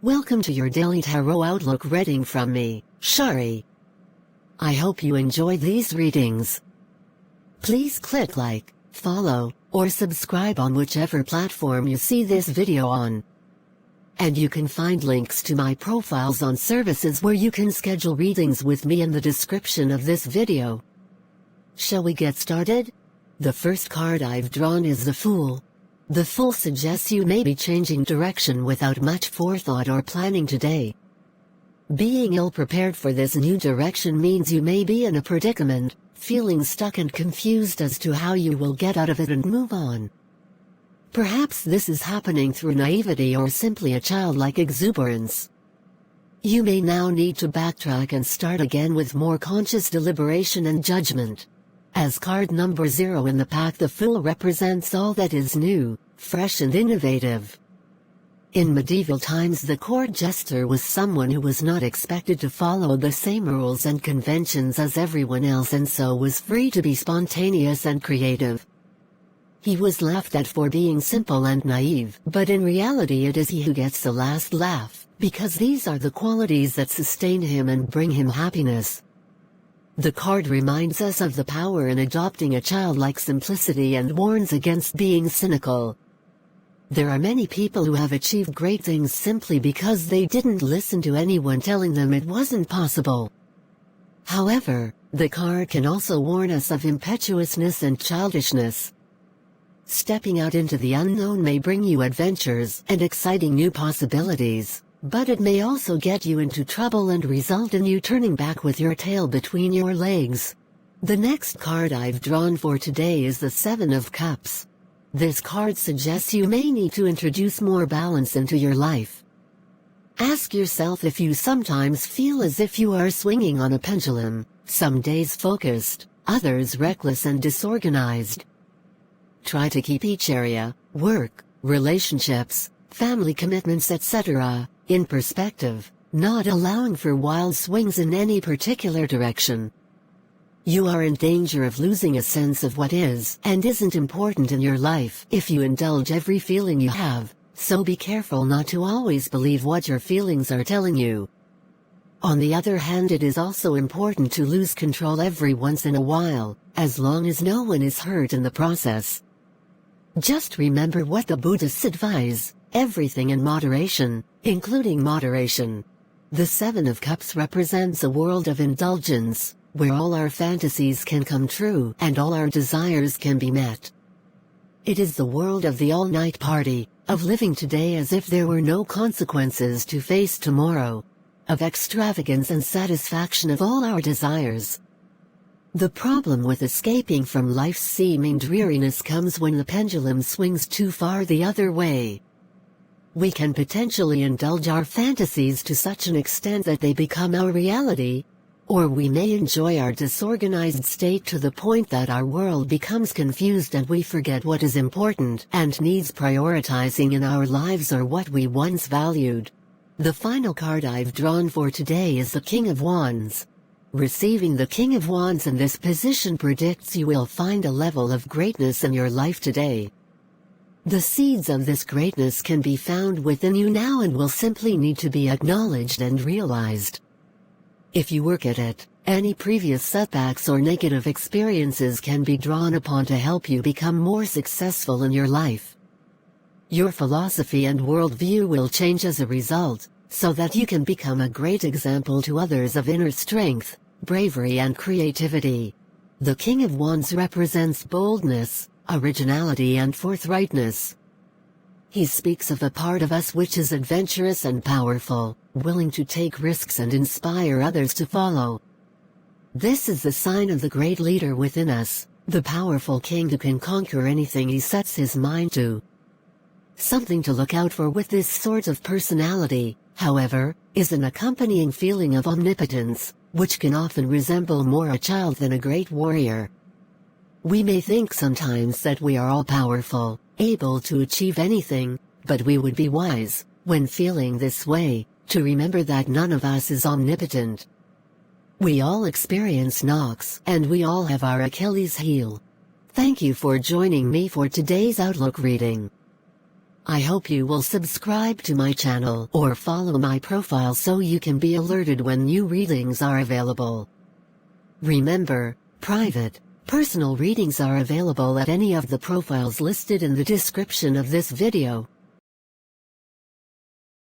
Welcome to your daily tarot outlook reading from me, Shari. I hope you enjoy these readings. Please click like, follow, or subscribe on whichever platform you see this video on. And you can find links to my profiles on services where you can schedule readings with me in the description of this video. Shall we get started? The first card I've drawn is the Fool. The Fool suggests you may be changing direction without much forethought or planning today. Being ill-prepared for this new direction means you may be in a predicament, feeling stuck and confused as to how you will get out of it and move on. Perhaps this is happening through naivety or simply a childlike exuberance. You may now need to backtrack and start again with more conscious deliberation and judgment. As card number 0 in the pack, the Fool represents all that is new, fresh and innovative. In medieval times, the court jester was someone who was not expected to follow the same rules and conventions as everyone else, and so was free to be spontaneous and creative. He was laughed at for being simple and naive, but in reality it is he who gets the last laugh, because these are the qualities that sustain him and bring him happiness. The card reminds us of the power in adopting a childlike simplicity and warns against being cynical. There are many people who have achieved great things simply because they didn't listen to anyone telling them it wasn't possible. However, the card can also warn us of impetuousness and childishness. Stepping out into the unknown may bring you adventures and exciting new possibilities, but it may also get you into trouble and result in you turning back with your tail between your legs. The next card I've drawn for today is the Seven of Cups. This card suggests you may need to introduce more balance into your life. Ask yourself if you sometimes feel as if you are swinging on a pendulum, some days focused, others reckless and disorganized. Try to keep each area, work, relationships, family commitments, etc., in perspective, not allowing for wild swings in any particular direction. You are in danger of losing a sense of what is and isn't important in your life if you indulge every feeling you have, so be careful not to always believe what your feelings are telling you. On the other hand, it is also important to lose control every once in a while, as long as no one is hurt in the process. Just remember what the Buddhists advise: everything in moderation, including moderation. The Seven of Cups represents a world of indulgence, where all our fantasies can come true and all our desires can be met. It is the world of the all-night party, of living today as if there were no consequences to face tomorrow, of extravagance and satisfaction of all our desires. The problem with escaping from life's seeming dreariness comes when the pendulum swings too far the other way. We can potentially indulge our fantasies to such an extent that they become our reality, or we may enjoy our disorganized state to the point that our world becomes confused and we forget what is important and needs prioritizing in our lives or what we once valued. The final card I've drawn for today is the King of Wands. Receiving the King of Wands in this position predicts you will find a level of greatness in your life today. The seeds of this greatness can be found within you now and will simply need to be acknowledged and realized. If you work at it, any previous setbacks or negative experiences can be drawn upon to help you become more successful in your life. Your philosophy and worldview will change as a result, so that you can become a great example to others of inner strength, bravery and creativity. The King of Wands represents boldness, originality and forthrightness. He speaks of a part of us which is adventurous and powerful, willing to take risks and inspire others to follow. This is the sign of the great leader within us, the powerful king who can conquer anything he sets his mind to. Something to look out for with this sort of personality, however, is an accompanying feeling of omnipotence, which can often resemble more a child than a great warrior. We may think sometimes that we are all-powerful, able to achieve anything, but we would be wise, when feeling this way, to remember that none of us is omnipotent. We all experience knocks, and we all have our Achilles heel. Thank you for joining me for today's Outlook reading. I hope you will subscribe to my channel or follow my profile so you can be alerted when new readings are available. Remember, private, personal readings are available at any of the profiles listed in the description of this video.